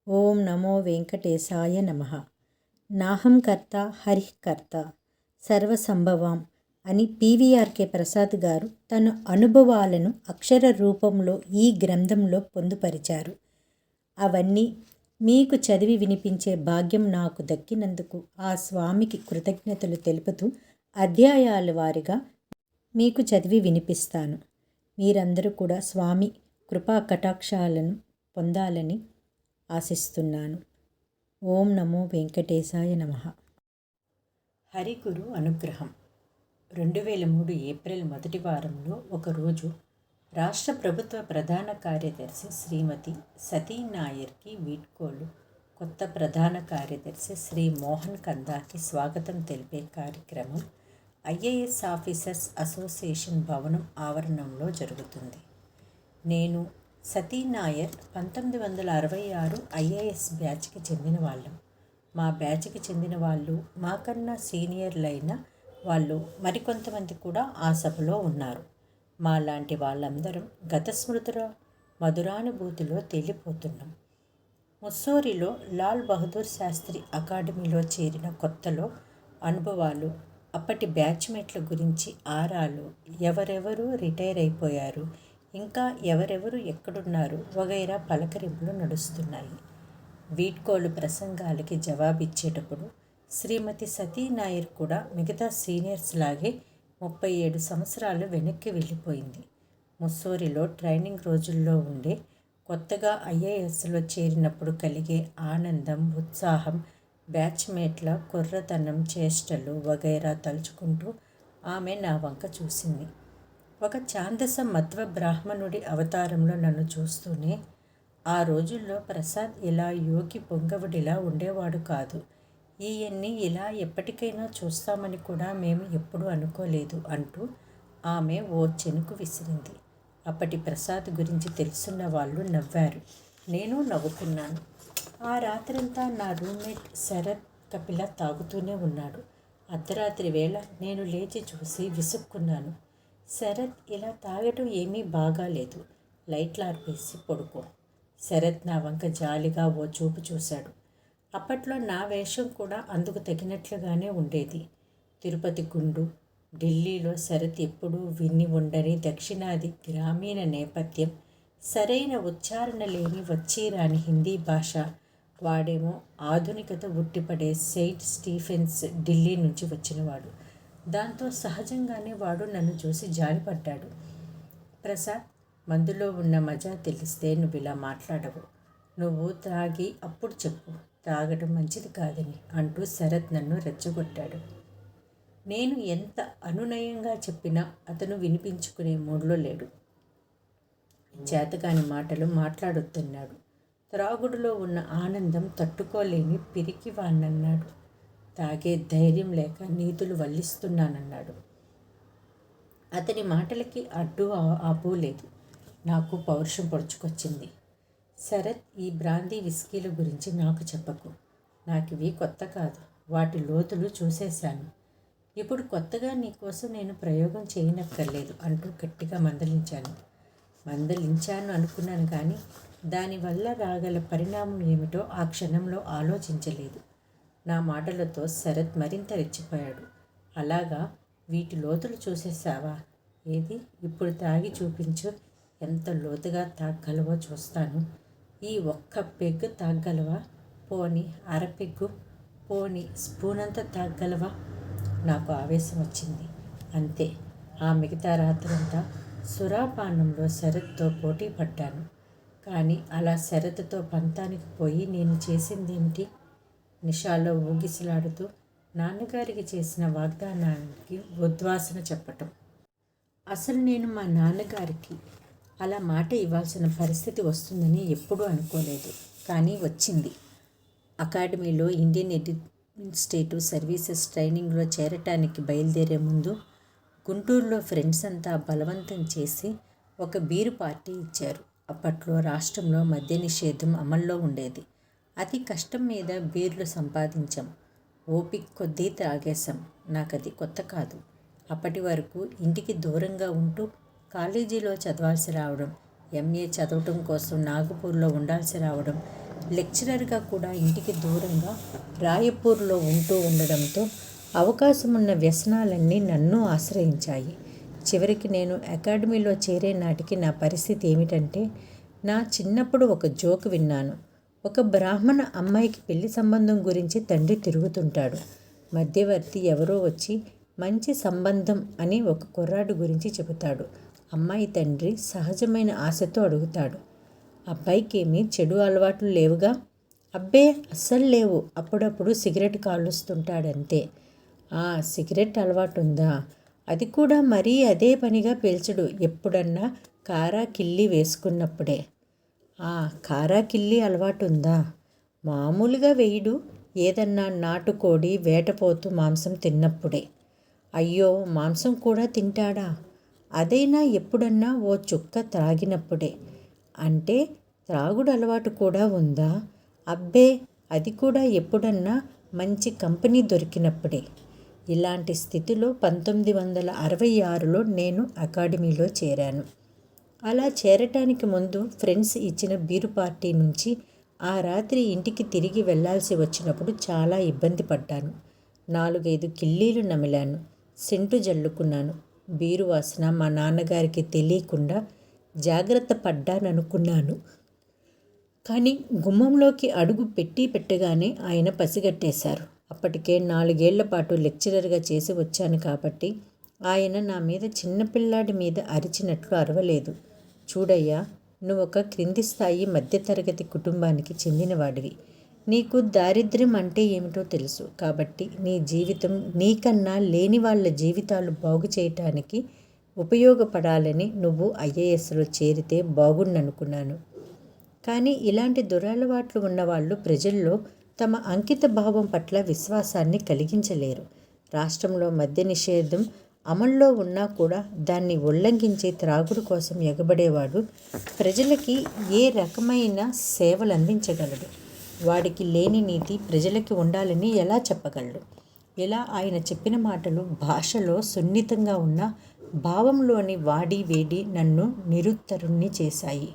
ఓం నమో వెంకటేశాయ నమః. నాహం కర్త హరిః కర్త సర్వసంభవాం అని పివిఆర్కే ప్రసాద్ గారు తన అనుభవాలను అక్షర రూపంలో ఈ గ్రంథంలో పొందుపరిచారు. అవన్నీ మీకు చదివి వినిపించే భాగ్యం నాకు దక్కినందుకు ఆ స్వామికి కృతజ్ఞతలు తెలుపుతూ అధ్యాయాల వారీగా మీకు చదివి వినిపిస్తాను. మీరందరూ కూడా స్వామి కృపా కటాక్షాలను పొందాలని ఆశిస్తున్నాను. ఓం నమో వెంకటేశాయ నమః. హరిగురు అనుగ్రహం. 2003 ఏప్రిల్ మొదటి వారంలో ఒకరోజు రాష్ట్ర ప్రభుత్వ ప్రధాన కార్యదర్శి శ్రీమతి సతీ నాయర్కి వీడ్కోలు కొత్త ప్రధాన కార్యదర్శి శ్రీ మోహన్ కందాకి స్వాగతం తెలిపే కార్యక్రమం ఐఏఎస్ ఆఫీసర్స్ అసోసియేషన్ భవనం ఆవరణంలో జరుగుతుంది. నేను సతీ నాయర్ 1966 ఐఏఎస్ బ్యాచ్కి చెందిన వాళ్ళం. మా బ్యాచ్కి చెందిన వాళ్ళు, మాకన్నా సీనియర్లైన వాళ్ళు మరికొంతమంది కూడా ఆ సభలో ఉన్నారు. మా లాంటి వాళ్ళందరం గత స్మృతుల మధురానుభూతిలో తేలిపోతున్నాం. ముస్సోరిలో లాల్ బహదూర్ శాస్త్రి అకాడమీలో చేరిన కొత్తలో అనుభవాలు, అప్పటి బ్యాచ్మేట్ల గురించి ఆరాలు, ఎవరెవరు రిటైర్ అయిపోయారు, ఇంకా ఎవరెవరు ఎక్కడున్నారు వగైరా పలకరింపులు నడుస్తున్నాయి. వీడ్కోలు ప్రసంగాలకి జవాబిచ్చేటప్పుడు శ్రీమతి సతీ నాయర్ కూడా మిగతా సీనియర్స్ లాగే 37 సంవత్సరాలు వెనక్కి వెళ్ళిపోయింది. ముస్సోరిలో ట్రైనింగ్ రోజుల్లో ఉండే కొత్తగా ఐఏఎస్లో చేరినప్పుడు కలిగే ఆనందం, ఉత్సాహం, బ్యాచ్మేట్ల కుర్రతనం, చేష్టలు వగైరా తలుచుకుంటూ ఆమె నా వంక చూసింది. ఒక ఛాందస మధ్వ బ్రాహ్మణుడి అవతారంలో నన్ను చూస్తూనే, ఆ రోజుల్లో ప్రసాద్ ఇలా యోగి పొంగవుడిలా ఉండేవాడు కాదు, ఈయన్ని ఇలా ఎప్పటికైనా చూస్తామని కూడా మేము ఎప్పుడూ అనుకోలేదు అంటూ ఆమె ఓ చెనుకు విసిరింది. అప్పటి ప్రసాద్ గురించి తెలుసున్న వాళ్ళు నవ్వారు, నేను నవ్వుకున్నాను. ఆ రాత్రంతా నా రూమ్మేట్ శరత్ కపిల తాగుతూనే ఉన్నాడు. అర్ధరాత్రి వేళ నేను లేచి చూసి విసుక్కున్నాను. శరత్ ఇలా తాగటం ఏమీ బాగాలేదు, లైట్లు ఆర్పేసి పడుకో. శరత్ నా వంక జాలిగా ఓ చూపు చూశాడు. అప్పట్లో నా వేషం కూడా అందుకు తగినట్లుగానే ఉండేది. తిరుపతి గుండు, ఢిల్లీలో శరత్ ఎప్పుడూ విని ఉండని దక్షిణాది గ్రామీణ నేపథ్యం, సరైన ఉచ్చారణ లేని వచ్చిరాని హిందీ భాష, వాడేమో ఆధునికత ఉట్టిపడే సెయింట్ స్టీఫెన్స్ ఢిల్లీ నుంచి వచ్చినవాడు. దాంతో సహజంగానే వాడు నన్ను చూసి జాలిపడ్డాడు. ప్రసాద్, మందులో ఉన్న మజా తెలిస్తే నువ్వు ఇలా మాట్లాడవు, నువ్వు తాగి అప్పుడు చెప్పు, తాగడం మంచిది కాదని అంటూ శరత్ నన్ను రెచ్చగొట్టాడు. నేను ఎంత అనునయంగా చెప్పినా అతను వినిపించుకునే మూడ్లో లేడు. చేతకాని మాటలు మాట్లాడొద్దన్నాడు. త్రాగుడులో ఉన్న ఆనందం తట్టుకోలేని పిరికివాణ్ణన్నాడు. తాగే ధైర్యం లేక నీతులు వల్లిస్తున్నానన్నాడు. అతని మాటలకి అడ్డు ఆపు లేదు. నాకు పౌరుషం పొడుచుకొచ్చింది. శరత్, ఈ బ్రాందీ విస్కీల గురించి నాకు చెప్పకు, నాకివి కొత్త కాదు, వాటి లోతులు చూసేశాను. ఇప్పుడు కొత్తగా నీకోసం నేను ప్రయోగం చేయనక్కర్లేదు అంటూ గట్టిగా మందలించాను అనుకున్నాను కానీ దానివల్ల రాగల పరిణామం ఏమిటో ఆ క్షణంలో ఆలోచించలేదు. నా మాటలతో శరత్ మరింత రెచ్చిపోయాడు. అలాగా, వీటి లోతులు చూసేశావా? ఏది, ఇప్పుడు తాగి చూపించు, ఎంత లోతుగా తాగలవో చూస్తాను. ఈ ఒక్క పెగ్గు తాగలవా? పోని అరపెగ్గు, పోని స్పూనంతా తాగలవా? నాకు ఆవేశం వచ్చింది. అంతే, ఆ మిగతా రాత్రంతా సురాపానంలో శరత్తో పోటీ పడ్డాను. కానీ అలా శరత్తో పంతానికి పోయి నేను చేసిందేమిటి? నిషాలో ఊగిసలాడుతూ నాన్నగారికి చేసిన వాగ్దానానికి ఉద్వాసన చెప్పటం. అసలు నేను మా నాన్నగారికి అలా మాట ఇవ్వాల్సిన పరిస్థితి వస్తుందని ఎప్పుడూ అనుకోలేదు. కానీ వచ్చింది. అకాడమీలో ఇండియన్ అడ్మినిస్ట్రేటివ్ సర్వీసెస్ ట్రైనింగ్లో చేరటానికి బయలుదేరే ముందు గుంటూరులో ఫ్రెండ్స్ అంతా బలవంతం చేసి ఒక బీరు పార్టీ ఇచ్చారు. అప్పట్లో రాష్ట్రంలో మద్య నిషేధం అమల్లో ఉండేది. అతి కష్టం మీద బీర్లు సంపాదించాం. ఓపిక కొద్దీ తాగేశాం. నాకది కొత్త కాదు. అప్పటి వరకు ఇంటికి దూరంగా ఉంటూ కాలేజీలో చదవాల్సి రావడం, ఎంఏ చదవటం కోసం నాగపూర్లో ఉండాల్సి రావడం, లెక్చరర్గా కూడా ఇంటికి దూరంగా రాయపూర్లో ఉంటూ ఉండడంతో అవకాశమున్న వ్యసనాలన్నీ నన్ను ఆశ్రయించాయి. చివరికి నేను అకాడమీలో చేరే నాటికి నా పరిస్థితి ఏమిటంటే, నా చిన్నప్పుడు ఒక జోక్ విన్నాను. ఒక బ్రాహ్మణ అమ్మాయికి పెళ్లి సంబంధం గురించి తండ్రి తిరుగుతుంటాడు. మధ్యవర్తి ఎవరో వచ్చి మంచి సంబంధం అని ఒక కుర్రాడు గురించి చెబుతాడు. అమ్మాయి తండ్రి సహజమైన ఆశతో అడుగుతాడు, అబ్బాయికేమీ చెడు అలవాట్లు లేవుగా? అబ్బే, అస్సలు లేవు. అప్పుడప్పుడు సిగరెట్ కాలుస్తుంటాడంతే. సిగరెట్ అలవాటు ఉందా? అది కూడా మరీ అదే పనిగా పీల్చడు. ఎప్పుడన్నా కారా కిల్లి వేసుకున్నప్పుడే. కారా కిల్లి అలవాటు ఉందా? మామూలుగా వేయడు. ఏదన్నా నాటుకోడి వేటపోతూ మాంసం తిన్నప్పుడే. అయ్యో, మాంసం కూడా తింటాడా? అదైనా ఎప్పుడన్నా ఓ చుక్క త్రాగినప్పుడే. అంటే త్రాగుడు అలవాటు కూడా ఉందా? అబ్బే, అది కూడా ఎప్పుడన్నా మంచి కంపెనీ దొరికినప్పుడే. ఇలాంటి స్థితిలో 1966లో నేను అకాడమీలో చేరాను. అలా చేరటానికి ముందు ఫ్రెండ్స్ ఇచ్చిన బీరు పార్టీ నుంచి ఆ రాత్రి ఇంటికి తిరిగి వెళ్లాల్సి వచ్చినప్పుడు చాలా ఇబ్బంది పడ్డాను. 4-5 కిల్లీలు నమిలాను. సెంటు జల్లుకున్నాను. బీరు వాసన మా నాన్నగారికి తెలియకుండా జాగ్రత్త పడ్డాననుకున్నాను. కానీ గుమ్మంలోకి అడుగు పెట్టగానే ఆయన పసిగట్టేశారు. అప్పటికే 4 ఏళ్ల పాటు లెక్చరర్గా చేసి వచ్చాను కాబట్టి ఆయన నా మీద చిన్నపిల్లాడి మీద అరిచినట్లు అరవలేదు. చూడయ్యా, నువ్వొక క్రింది స్థాయి మధ్యతరగతి కుటుంబానికి చెందినవాడివి. నీకు దారిద్ర్యం అంటే ఏమిటో తెలుసు. కాబట్టి నీ జీవితం నీకన్నా లేని వాళ్ళ జీవితాలు బాగు చేయటానికి ఉపయోగపడాలని నువ్వు ఐఏఎస్లో చేరితే బాగుండనుకున్నాను. కానీ ఇలాంటి దురలవాట్లు ఉన్నవాళ్ళు ప్రజల్లో తమ అంకిత భావం పట్ల విశ్వాసాన్ని కలిగించలేరు. రాష్ట్రంలో మద్య నిషేధం అమల్లో ఉన్నా కూడా దాన్ని ఉల్లంఘించి త్రాగుడు కోసం ఎగబడేవాడు ప్రజలకి ఏ రకమైన సేవలు అందించగలడు? వాడికి లేని నీతి ప్రజలకి ఉండాలని ఎలా చెప్పగలడు? ఇలా ఆయన చెప్పిన మాటలు భాషలో సున్నితంగా ఉన్న భావంలోని వాడి వేడి నన్ను నిరుత్తరుణ్ణి చేశాయి.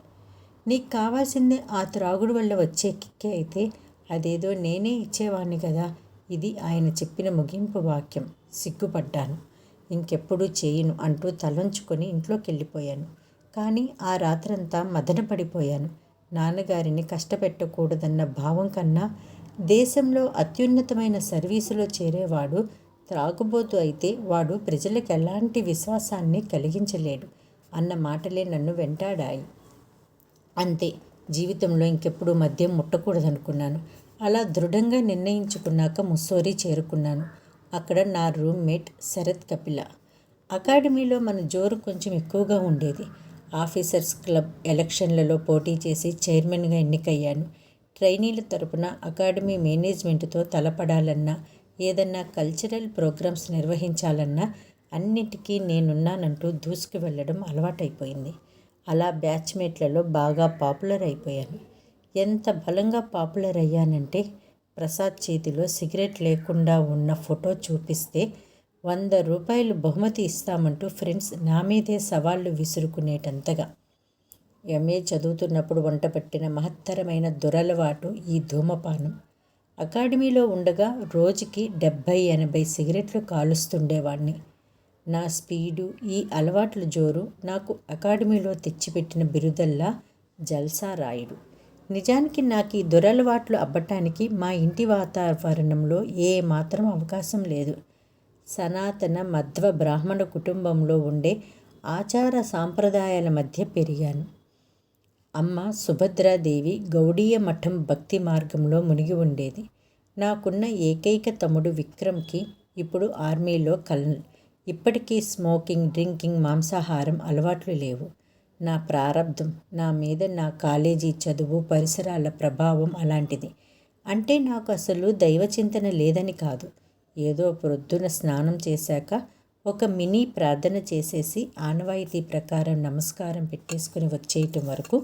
నీకు కావాల్సిందే ఆ త్రాగుడు వల్ల వచ్చే కిక్కే అయితే అదేదో నేనే ఇచ్చేవాణ్ణి కదా. ఇది ఆయన చెప్పిన ముగింపు వాక్యం. సిగ్గుపడ్డాను. ఇంకెప్పుడూ చేయను అంటూ తలంచుకొని ఇంట్లోకి వెళ్ళిపోయాను. కానీ ఆ రాత్రంతా మదనపడిపోయాను. నాన్నగారిని కష్టపెట్టకూడదన్న భావం కన్నా దేశంలో అత్యున్నతమైన సర్వీసులో చేరేవాడు త్రాగుబోతు అయితే వాడు ప్రజలకు ఎలాంటి విశ్వాసాన్ని కలిగించలేడు అన్న మాటలే నన్ను వెంటాడాయి. అంతే, జీవితంలో ఇంకెప్పుడు మద్యం ముట్టకూడదనుకున్నాను. అలా దృఢంగా నిర్ణయించుకున్నాక ముస్సోరీ చేరుకున్నాను. అక్కడ నా రూమ్మేట్ శరత్ కపిల. అకాడమీలో మన జోరు కొంచెం ఎక్కువగా ఉండేది. ఆఫీసర్స్ క్లబ్ ఎలక్షన్లలో పోటీ చేసి చైర్మన్గా ఎన్నికయ్యాను. ట్రైనీల తరపున అకాడమీ మేనేజ్మెంట్తో తలపడాలన్నా, ఏదన్నా కల్చరల్ ప్రోగ్రామ్స్ నిర్వహించాలన్నా అన్నిటికీ నేనున్నానంటూ దూసుకు వెళ్ళడం అలవాటైపోయింది. అలా బ్యాచ్మేట్లలో బాగా పాపులర్ అయిపోయాను. ఎంత బలంగా పాపులర్ అయ్యానంటే ప్రసాద్ చేతిలో సిగరెట్ లేకుండా ఉన్న ఫోటో చూపిస్తే 100 రూపాయలు బహుమతి ఇస్తామంటూ ఫ్రెండ్స్ నా మీదే సవాళ్లు విసురుకునేటంతగా. ఎంఏ చదువుతున్నప్పుడు వంటపట్టిన మహత్తరమైన దురలవాటు ఈ ధూమపానం. అకాడమీలో ఉండగా రోజుకి 70-80 సిగరెట్లు కాలుస్తుండేవాణ్ణి. నా స్పీడు, ఈ అలవాట్ల జోరు నాకు అకాడమీలో తెచ్చిపెట్టిన బిరుదల్లా జల్సా రాయుడు. నిజానికి నాకు ఈ దురలవాట్లు అబ్బటానికి మా ఇంటి వాతావరణంలో ఏమాత్రం అవకాశం లేదు. సనాతన మధ్వ బ్రాహ్మణ కుటుంబంలో ఉండే ఆచార సాంప్రదాయాల మధ్య పెరిగాను. అమ్మ సుభద్రాదేవి గౌడీయ మఠం భక్తి మార్గంలో మునిగి ఉండేది. నాకున్న ఏకైక తమ్ముడు విక్రమ్కి ఇప్పుడు ఆర్మీలో కల్నల్. ఇప్పటికీ స్మోకింగ్, డ్రింకింగ్, మాంసాహారం అలవాట్లు లేవు. నా ప్రారబ్ధం, నా మీద నా కాలేజీ చదువు, పరిసరాల ప్రభావం అలాంటిది. అంటే నాకు అసలు దైవచింతన లేదని కాదు. ఏదో ప్రొద్దున స్నానం చేశాక ఒక మినీ ప్రార్థన చేసేసి ఆనవాయితీ ప్రకారం నమస్కారం పెట్టేసుకుని వచ్చేయటం వరకు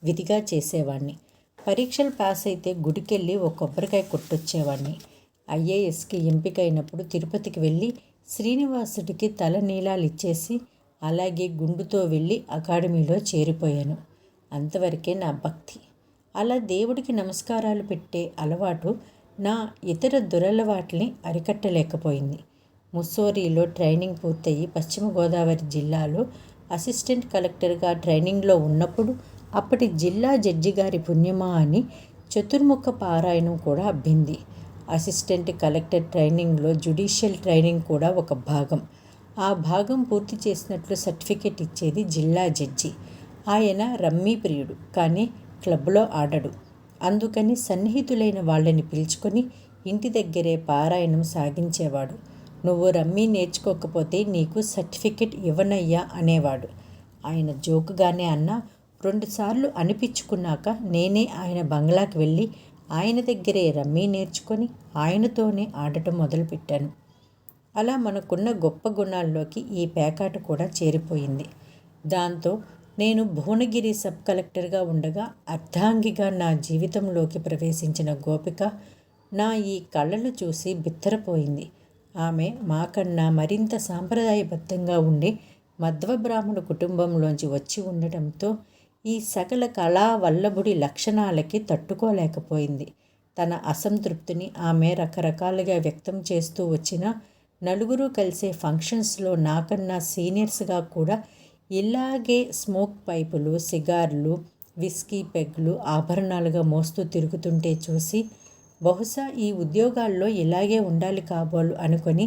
విధిగా చేసేవాణ్ణి. పరీక్షలు పాస్ అయితే గుడికెళ్ళి ఒక కొబ్బరికాయ కొట్టొచ్చేవాణ్ణి. ఐఏఎస్కి ఎంపికైనప్పుడు తిరుపతికి వెళ్ళి శ్రీనివాసుడికి తల నీలాలు ఇచ్చేసి అలాగే గుండుతో వెళ్ళి అకాడమీలో చేరిపోయాను. అంతవరకే నా భక్తి. అలా దేవుడికి నమస్కారాలు పెట్టే అలవాటు నా ఇతర దురలవాట్లని అరికట్టలేకపోయింది. ముస్సోరీలో ట్రైనింగ్ పూర్తయి పశ్చిమ గోదావరి జిల్లాలో అసిస్టెంట్ కలెక్టర్గా ట్రైనింగ్లో ఉన్నప్పుడు అప్పటి జిల్లా జడ్జి గారి పుణ్యమా అని చతుర్ముఖ పారాయణం కూడా అబ్బింది. అసిస్టెంట్ కలెక్టర్ ట్రైనింగ్లో జ్యుడిషియల్ ట్రైనింగ్ కూడా ఒక భాగం. ఆ భాగం పూర్తి చేసినట్లు సర్టిఫికెట్ ఇచ్చేది జిల్లా జడ్జి. ఆయన రమ్మీ ప్రియుడు, కానీ క్లబ్లో ఆడడు. అందుకని సన్నిహితులైన వాళ్ళని పిలుచుకొని ఇంటి దగ్గరే పారాయణం సాగించేవాడు. నువ్వు రమ్మీ నేర్చుకోకపోతే నీకు సర్టిఫికెట్ ఇవ్వనయ్యా అనేవాడు. ఆయన జోకుగానే అన్నా 2 సార్లు అనిపించుకున్నాక నేనే ఆయన బంగ్లాకి వెళ్ళి ఆయన దగ్గరే రమ్మీ నేర్చుకొని ఆయనతోనే ఆడటం మొదలుపెట్టాను. అలా మనకున్న గొప్ప గుణాల్లోకి ఈ పేకాట కూడా చేరిపోయింది. దాంతో నేను భువనగిరి సబ్ కలెక్టర్గా ఉండగా అర్ధాంగిగా నా జీవితంలోకి ప్రవేశించిన గోపిక నా ఈ కళ్ళను చూసి బిత్తరపోయింది. ఆమె మాకన్నా మరింత సాంప్రదాయబద్ధంగా ఉండే మధ్వ బ్రాహ్మణ కుటుంబంలోంచి వచ్చి ఉండటంతో ఈ సకల కళా వల్లభుడి లక్షణాలకి తట్టుకోలేకపోయింది. తన అసంతృప్తిని ఆమె రకరకాలుగా వ్యక్తం చేస్తూ వచ్చిన నలుగురు కలిసే ఫంక్షన్స్లో నాకన్నా సీనియర్స్గా కూడా ఇలాగే స్మోక్ పైపులు, సిగార్లు, విస్కీ పెగ్లు ఆభరణాలుగా మోస్తూ తిరుగుతుంటే చూసి బహుశా ఈ ఉద్యోగాల్లో ఇలాగే ఉండాలి కాబోలు అనుకొని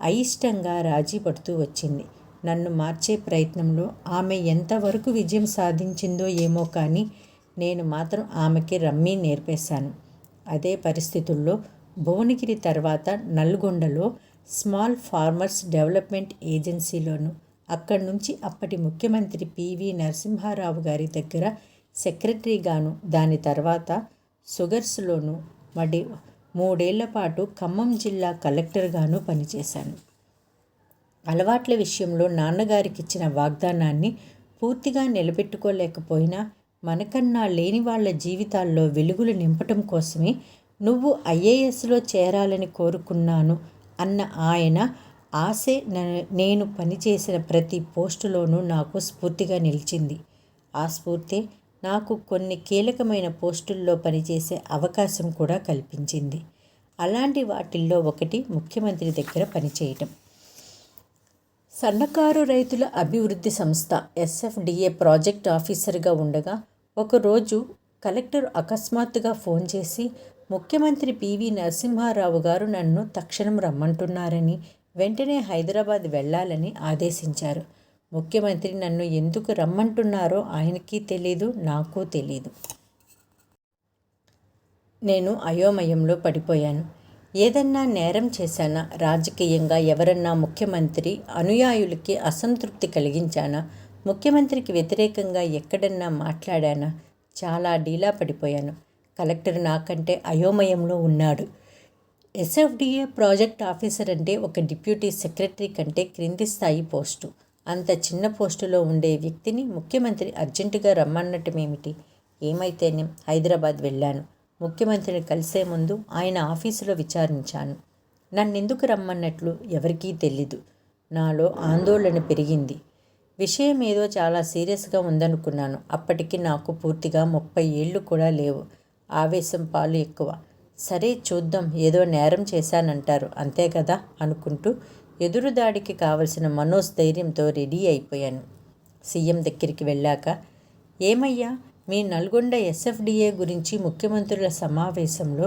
అయిష్టంగా రాజీ పడుతూ వచ్చింది. నన్ను మార్చే ప్రయత్నంలో ఆమె ఎంతవరకు విజయం సాధించిందో ఏమో కానీ నేను మాత్రం ఆమెకి రమ్మీ నేర్పేశాను. అదే పరిస్థితుల్లో భువనగిరి తర్వాత నల్గొండలో స్మాల్ ఫార్మర్స్ డెవలప్మెంట్ ఏజెన్సీలోను, అక్కడి నుంచి అప్పటి ముఖ్యమంత్రి పివి నరసింహారావు గారి దగ్గర సెక్రటరీగాను, దాని తర్వాత షుగర్స్లోను 3 ఏళ్ల పాటు ఖమ్మం జిల్లా కలెక్టర్గాను పనిచేశాను. అలవాట్ల విషయంలో నాన్నగారికి ఇచ్చిన వాగ్దానాన్ని పూర్తిగా నిలబెట్టుకోలేకపోయినా మనకన్నా లేని వాళ్ళ జీవితాల్లో వెలుగులు నింపటం కోసమే నువ్వు ఐఏఎస్లో చేరాలని కోరుకున్నాను అన్న ఆయన ఆశే నేను పనిచేసిన ప్రతి పోస్టులోనూ నాకు స్ఫూర్తిగా నిలిచింది. ఆ స్ఫూర్తే నాకు కొన్ని కీలకమైన పోస్టుల్లో పనిచేసే అవకాశం కూడా కల్పించింది. అలాంటి వాటిల్లో ఒకటి ముఖ్యమంత్రి దగ్గర పనిచేయటం. సన్నకారు రైతుల అభివృద్ధి సంస్థ SFDA ప్రాజెక్ట్ ఆఫీసర్గా ఉండగా ఒకరోజు కలెక్టర్ అకస్మాత్తుగా ఫోన్ చేసి ముఖ్యమంత్రి పివి నరసింహారావు గారు నన్ను తక్షణం రమ్మంటున్నారని, వెంటనే హైదరాబాద్ వెళ్ళాలని ఆదేశించారు. ముఖ్యమంత్రి నన్ను ఎందుకు రమ్మంటున్నారో ఆయనకి తెలీదు, నాకు తెలీదు. నేను అయోమయంలో పడిపోయాను. ఏదన్నా నేరం చేశానా? రాజకీయంగా ఎవరన్నా ముఖ్యమంత్రి అనుయాయులకి అసంతృప్తి కలిగించానా? ముఖ్యమంత్రికి వ్యతిరేకంగా ఎక్కడన్నా మాట్లాడానా? చాలా డీలా పడిపోయాను. కలెక్టర్ నాకంటే అయోమయంలో ఉన్నాడు. SFDA ప్రాజెక్ట్ ఆఫీసర్ అంటే ఒక డిప్యూటీ సెక్రటరీ కంటే క్రింది స్థాయి పోస్టు. అంత చిన్న పోస్టులో ఉండే వ్యక్తిని ముఖ్యమంత్రి అర్జెంటుగా రమ్మన్నటమేమిటి? ఏమైతేనే హైదరాబాద్ వెళ్ళాను. ముఖ్యమంత్రిని కలిసే ముందు ఆయన ఆఫీసులో విచారించాను. నన్నెందుకు రమ్మన్నట్లు ఎవరికీ తెలీదు. నాలో ఆందోళన పెరిగింది. విషయం ఏదో చాలా సీరియస్గా ఉందనుకున్నాను. అప్పటికి నాకు పూర్తిగా 30 ఏళ్ళు కూడా లేవు. ఆవేశం పాలు ఎక్కువ. సరే చూద్దాం, ఏదో నేరం చేశానంటారు అంతే కదా అనుకుంటూ ఎదురుదాడికి కావలసిన మనోస్థైర్యంతో రెడీ అయిపోయాను. సీఎం దగ్గరికి వెళ్ళాక, ఏమయ్యా మీ నల్గొండ SFDA గురించి ముఖ్యమంత్రుల సమావేశంలో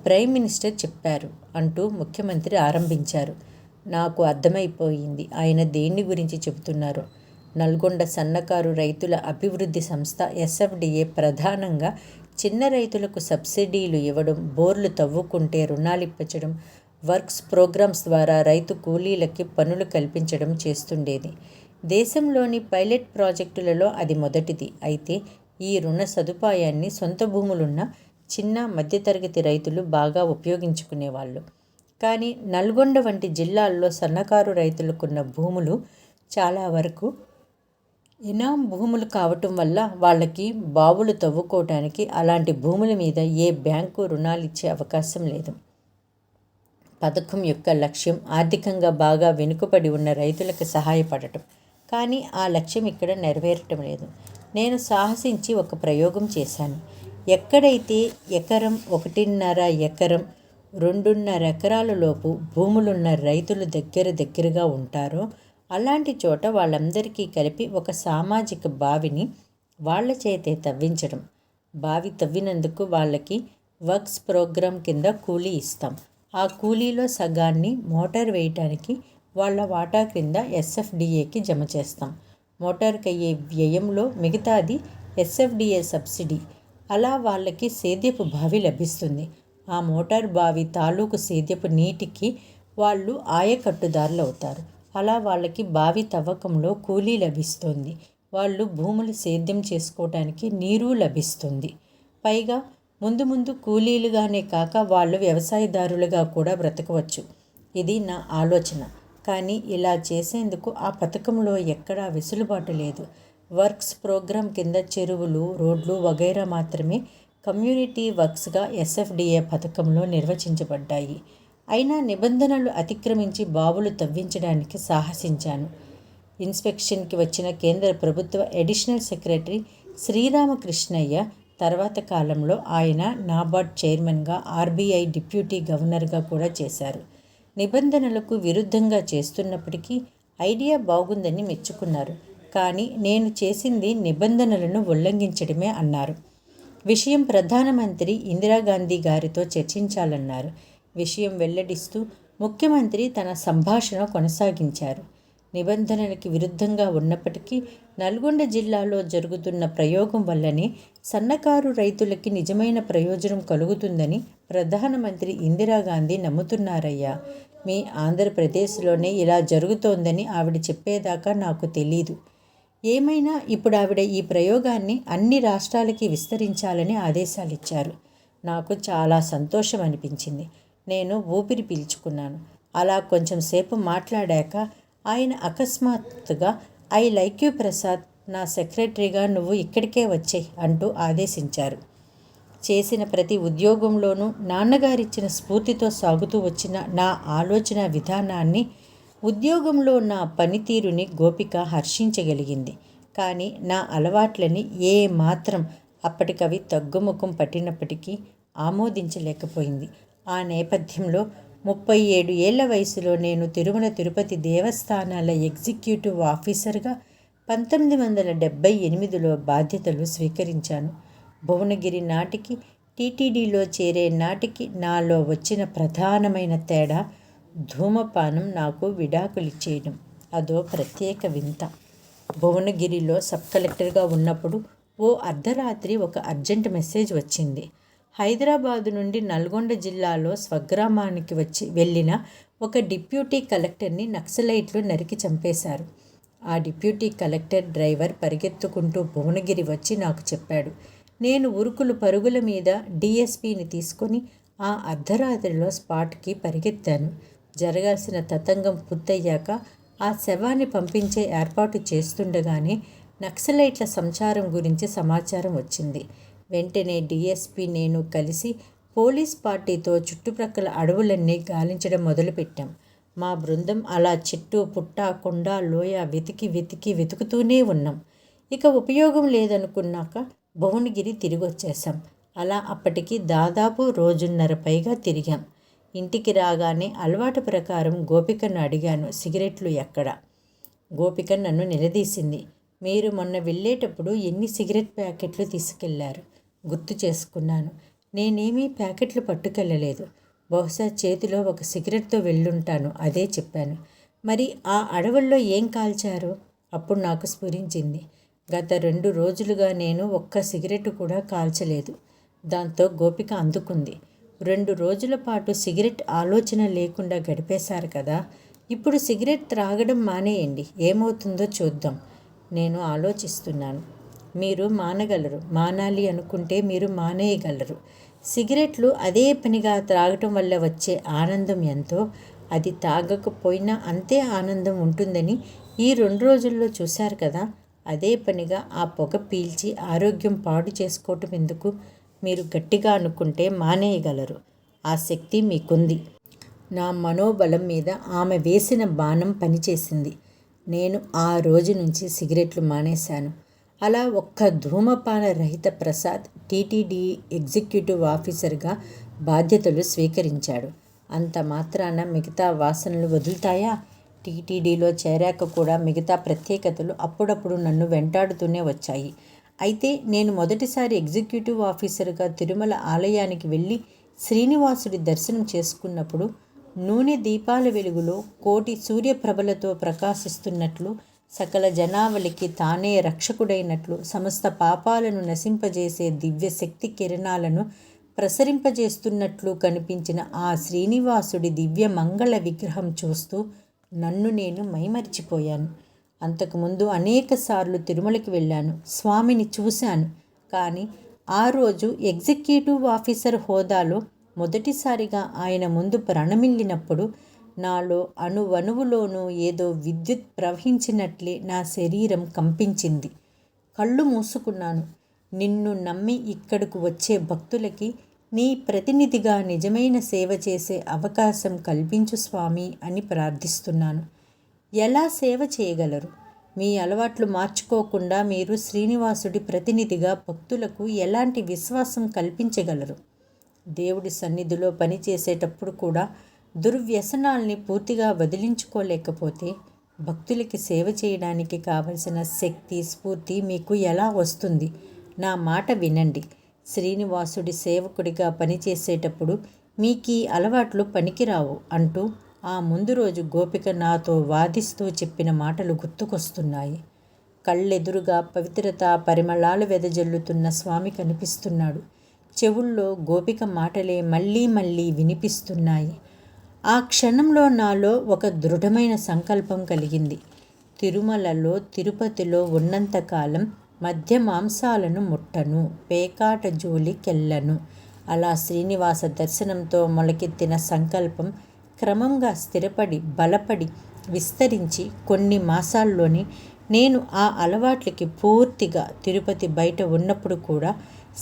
ప్రైమ్ మినిస్టర్ చెప్పారు అంటూ ముఖ్యమంత్రి ఆరంభించారు. నాకు అర్థమైపోయింది ఆయన దేన్ని గురించి చెబుతున్నారో. నల్గొండ సన్నకారు రైతుల అభివృద్ధి సంస్థ SFDA ప్రధానంగా చిన్న రైతులకు సబ్సిడీలు ఇవ్వడం, బోర్లు తవ్వుకుంటే రుణాలిప్పించడం, వర్క్స్ ప్రోగ్రామ్స్ ద్వారా రైతు కూలీలకి పనులు కల్పించడం చేస్తుండేది. దేశంలోని పైలట్ ప్రాజెక్టులలో అది మొదటిది. అయితే ఈ రుణ సదుపాయాన్ని సొంత భూములున్న చిన్న మధ్యతరగతి రైతులు బాగా ఉపయోగించుకునేవాళ్ళు. కానీ నల్గొండ వంటి జిల్లాల్లో సన్నకారు రైతులకున్న భూములు చాలా వరకు ఇనాం భూములు కావటం వల్ల వాళ్ళకి బావులు తవ్వుకోవటానికి అలాంటి భూముల మీద ఏ బ్యాంకు రుణాలిచ్చే అవకాశం లేదు. పథకం యొక్క లక్ష్యం ఆర్థికంగా బాగా వెనుకబడి ఉన్న రైతులకు సహాయపడటం. కానీ ఆ లక్ష్యం ఇక్కడ నెరవేరటం లేదు. నేను సాహసించి ఒక ప్రయోగం చేశాను. ఎక్కడైతే ఎకరం, 1.5 ఎకరం, 2.5 ఎకరాల లోపు భూములున్న రైతులు దగ్గరగా ఉంటారో అలాంటి చోట వాళ్ళందరికీ కలిపి ఒక సామాజిక బావిని వాళ్ళ చేతే తవ్వించడం. బావి తవ్వినందుకు వాళ్ళకి వర్క్స్ ప్రోగ్రాం కింద కూలీ ఇస్తాం. ఆ కూలీలో సగాన్ని మోటార్ వేయటానికి వాళ్ళ వాటా క్రింద SFDAకి జమ చేస్తాం. మోటార్కి అయ్యే వ్యయంలో మిగతాది SFDA సబ్సిడీ. అలా వాళ్ళకి సేద్యపు బావి లభిస్తుంది. ఆ మోటార్ బావి తాలూకు సేద్యపు నీటికి వాళ్ళు ఆయకట్టుదారులు అవుతారు. అలా వాళ్ళకి బావి తవ్వకంలో కూలీ లభిస్తుంది. వాళ్ళు భూములు సేద్యం చేసుకోవటానికి నీరు లభిస్తుంది. పైగా ముందు కూలీలుగానే కాక వాళ్ళు వ్యవసాయదారులుగా కూడా బ్రతకవచ్చు. ఇది నా ఆలోచన. కానీ ఇలా చేసేందుకు ఆ పథకంలో ఎక్కడా వెసులుబాటు లేదు. వర్క్స్ ప్రోగ్రాం కింద చెరువులు, రోడ్లు వగైరా మాత్రమే కమ్యూనిటీ వర్క్స్గా SFDA పథకంలో నిర్వచించబడ్డాయి. అయినా నిబంధనలు అతిక్రమించి బావులు తవ్వించడానికి సాహసించాను. ఇన్స్పెక్షన్కి వచ్చిన కేంద్ర ప్రభుత్వ అడిషనల్ సెక్రటరీ శ్రీరామకృష్ణయ్య తర్వాత కాలంలో ఆయన నాబార్డ్ చైర్మన్గా, RBI డిప్యూటీ గవర్నర్గా కూడా చేశారు. నిబంధనలకు విరుద్ధంగా చేస్తున్నప్పటికీ ఐడియా బాగుందని మెచ్చుకున్నారు. కానీ నేను చేసింది నిబంధనలను ఉల్లంఘించడమే అన్నారు. విషయం ప్రధానమంత్రి ఇందిరాగాంధీ గారితో చర్చించాలన్నారు. విషయం వెల్లడిస్తూ ముఖ్యమంత్రి తన సంభాషణ కొనసాగించారు. నిబంధనలకి విరుద్ధంగా ఉన్నప్పటికీ నల్గొండ జిల్లాలో జరుగుతున్న ప్రయోగం వల్లనే సన్నకారు రైతులకి నిజమైన ప్రయోజనం కలుగుతుందని ప్రధానమంత్రి ఇందిరాగాంధీ నమ్ముతున్నారయ్యా. మీ ఆంధ్రప్రదేశ్లోనే ఇలా జరుగుతోందని ఆవిడ చెప్పేదాకా నాకు తెలీదు. ఏమైనా ఇప్పుడు ఆవిడ ఈ ప్రయోగాన్ని అన్ని రాష్ట్రాలకి విస్తరించాలని ఆదేశాలిచ్చారు. నాకు చాలా సంతోషం అనిపించింది. నేను ఊపిరి పీల్చుకున్నాను. అలా కొంచెం సేపు మాట్లాడాక ఆయన అకస్మాత్తుగా ఐ లైక్ యూ ప్రసాద్, నా సెక్రటరీగా నువ్వు ఇక్కడికే వచ్చేయ్ అంటూ ఆదేశించారు. చేసిన ప్రతి ఉద్యోగంలోనూ నాన్నగారిచ్చిన స్ఫూర్తితో సాగుతూ వచ్చిన నా ఆలోచన విధానాన్ని, ఉద్యోగంలో నా పనితీరుని గోపిక హర్షించగలిగింది. కానీ నా అలవాట్లని ఏ మాత్రం అప్పటికవి తగ్గుముఖం పట్టినప్పటికీ ఆమోదించలేకపోయింది. ఆ నేపథ్యంలో 37 ఏళ్ల వయసులో నేను తిరుమల తిరుపతి దేవస్థానాల ఎగ్జిక్యూటివ్ ఆఫీసర్గా 1978లో బాధ్యతలు స్వీకరించాను. భువనగిరి నాటికి TTDలో చేరే నాటికి నాలో వచ్చిన ప్రధానమైన తేడా ధూమపానం నాకు విడాకులిచ్చేయడం. అదో ప్రత్యేక వింత. భువనగిరిలో సబ్ కలెక్టర్గా ఉన్నప్పుడు ఓ అర్ధరాత్రి ఒక అర్జెంట్ మెసేజ్ వచ్చింది. హైదరాబాదు నుండి నల్గొండ జిల్లాలో స్వగ్రామానికి వెళ్ళిన ఒక డిప్యూటీ కలెక్టర్ని నక్సలైట్లు నరికి చంపేశారు. ఆ డిప్యూటీ కలెక్టర్ డ్రైవర్ పరిగెత్తుకుంటూ భువనగిరి వచ్చి నాకు చెప్పాడు. నేను ఉరుకులు పరుగుల మీద DSPని తీసుకొని ఆ అర్ధరాత్రిలో స్పాట్కి పరిగెత్తాను. జరగాల్సిన తతంగం పూర్తయ్యాక ఆ శవాన్ని పంపించే ఏర్పాటు చేస్తుండగానే నక్సలైట్ల సంచారం గురించి సమాచారం వచ్చింది. వెంటనే DSP నేను కలిసి పోలీస్ పార్టీతో చుట్టుప్రక్కల అడవులన్నీ గాలించడం మొదలుపెట్టాం. మా బృందం అలా చెట్టు, పుట్ట, కొండ, లోయ వెతుకుతూనే ఉన్నాం. ఇక ఉపయోగం లేదనుకున్నాక భువనగిరి తిరిగొచ్చేసాం. అలా అప్పటికి దాదాపు రోజున్నర పైగా తిరిగాం. ఇంటికి రాగానే అలవాటు ప్రకారం గోపికను అడిగాను, సిగరెట్లు ఎక్కడ? గోపిక నన్ను నిలదీసింది. మీరు మొన్న వెళ్ళేటప్పుడు ఎన్ని సిగరెట్ ప్యాకెట్లు తీసుకెళ్లారు? గుర్తు చేసుకున్నాను. నేనేమీ ప్యాకెట్లు పట్టుకెళ్ళలేదు. బహుశా చేతిలో ఒక సిగరెట్తో వెళ్ళుంటాను, అదే చెప్పాను. మరి ఆ అడవుల్లో ఏం కాల్చారు? అప్పుడు నాకు స్ఫురించింది. గత 2 రోజులుగా నేను ఒక్క సిగరెట్ కూడా కాల్చలేదు. దాంతో గోపిక అందుకుంది. 2 రోజుల పాటు సిగరెట్ ఆలోచన లేకుండా గడిపేశారు కదా, ఇప్పుడు సిగరెట్ త్రాగడం మానేయండి, ఏమవుతుందో చూద్దాం. నేను ఆలోచిస్తున్నాను. మీరు మానగలరు, మానాలి అనుకుంటే మీరు మానేయగలరు. సిగరెట్లు అదే పనిగా త్రాగటం వల్ల వచ్చే ఆనందం ఎంతో, అది తాగకపోయినా అంతే ఆనందం ఉంటుందని ఈ 2 రోజుల్లో చూశారు కదా. అదే పనిగా ఆ పొగ పీల్చి ఆరోగ్యం పాడు చేసుకోవటం ఎందుకు? మీరు గట్టిగా అనుకుంటే మానేయగలరు. ఆ శక్తి మీకుంది. నా మనోబలం మీద ఆమె వేసిన బాణం పనిచేసింది. నేను ఆ రోజు నుంచి సిగరెట్లు మానేశాను. అలా ఒక్క ధూమపాన రహిత ప్రసాద్ టీటీడీ ఎగ్జిక్యూటివ్ ఆఫీసర్గా బాధ్యతలు స్వీకరించాడు. అంత మాత్రాన మిగతా వాసనలు వదులుతాయా? టీటీడీలో చేరాక కూడా మిగతా ప్రత్యేకతలు అప్పుడప్పుడు నన్ను వెంటాడుతూనే వచ్చాయి. అయితే నేను మొదటిసారి ఎగ్జిక్యూటివ్ ఆఫీసర్గా తిరుమల ఆలయానికి వెళ్ళి శ్రీనివాసుడి దర్శనం చేసుకున్నప్పుడు నూనె దీపాల వెలుగులో కోటి సూర్యప్రభలతో ప్రకాశిస్తున్నట్లు, సకల జనావళికి తానే రక్షకుడైనట్లు, సమస్త పాపాలను నశింపజేసే దివ్యశక్తి కిరణాలను ప్రసరింపజేస్తున్నట్లు కనిపించిన ఆ శ్రీనివాసుడి దివ్య మంగళ విగ్రహం చూస్తూ నన్ను నేను మైమరిచిపోయాను. అంతకుముందు అనేకసార్లు తిరుమలకి వెళ్ళాను, స్వామిని చూశాను. కానీ ఆ రోజు ఎగ్జిక్యూటివ్ ఆఫీసర్ హోదాలో మొదటిసారిగా ఆయన ముందు ప్రణమిల్లినప్పుడు నాలో అణువణువులోనూ ఏదో విద్యుత్ ప్రవహించినట్లే నా శరీరం కంపించింది. కళ్ళు మూసుకున్నాను. నిన్ను నమ్మి ఇక్కడకు వచ్చే భక్తులకి నీ ప్రతినిధిగా నిజమైన సేవ చేసే అవకాశం కల్పించు స్వామి అని ప్రార్థిస్తున్నాను. ఎలా సేవ చేయగలరు? మీ అలవాట్లు మార్చుకోకుండా మీరు శ్రీనివాసుడి ప్రతినిధిగా భక్తులకు ఎలాంటి విశ్వాసం కల్పించగలరు? దేవుడి సన్నిధిలో పనిచేసేటప్పుడు కూడా దుర్వ్యసనాల్ని పూర్తిగా వదిలించుకోలేకపోతే భక్తులకి సేవ చేయడానికి కావలసిన శక్తి, స్ఫూర్తి మీకు ఎలా వస్తుంది? నా మాట వినండి. శ్రీనివాసుడి సేవకుడిగా పనిచేసేటప్పుడు మీకీ అలవాట్లు పనికిరావు అంటూ ఆ ముందు రోజు గోపిక నాతో వాదిస్తూ చెప్పిన మాటలు గుర్తుకొస్తున్నాయి. కళ్ళెదురుగా పవిత్రత పరిమళాలు వెదజల్లుతున్న స్వామి కనిపిస్తున్నాడు. చెవుల్లో గోపిక మాటలే మళ్ళీ మళ్ళీ వినిపిస్తున్నాయి. ఆ క్షణంలో నాలో ఒక దృఢమైన సంకల్పం కలిగింది. తిరుమలలో, తిరుపతిలో ఉన్నంతకాలం మధ్య మాంసాలను ముట్టను, పేకాట జోలికెళ్ళను. అలా శ్రీనివాస దర్శనంతో మొలకెత్తిన సంకల్పం క్రమంగా స్థిరపడి, బలపడి, విస్తరించి కొన్ని మాసాల్లోనే నేను ఆ అలవాట్లకి పూర్తిగా తిరుపతి బయట ఉన్నప్పుడు కూడా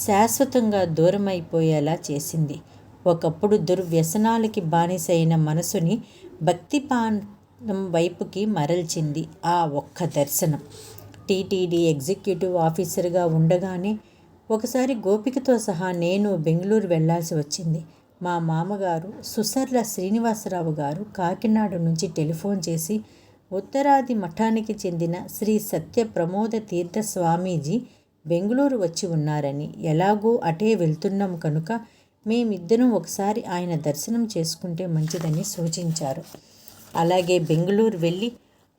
శాశ్వతంగా దూరమైపోయేలా చేసింది. ఒకప్పుడు దుర్వ్యసనాలకి బానిసైన మనసుని భక్తిపానం వైపుకి మరల్చింది ఆ ఒక్క దర్శనం. టీటీడీ ఎగ్జిక్యూటివ్ ఆఫీసర్గా ఉండగానే ఒకసారి గోపికతో సహా నేను బెంగళూరు వెళ్లాల్సి వచ్చింది. మా మామగారు సుసర్ల శ్రీనివాసరావు గారు కాకినాడ నుంచి టెలిఫోన్ చేసి ఉత్తరాది మఠానికి చెందిన శ్రీ సత్య ప్రమోద తీర్థ స్వామీజీ బెంగళూరు వచ్చి ఉన్నారని, ఎలాగూ అటే వెళ్తున్నాం కనుక మేమిద్దరం ఒకసారి ఆయన దర్శనం చేసుకుంటే మంచిదని సూచించారు. అలాగే బెంగళూరు వెళ్ళి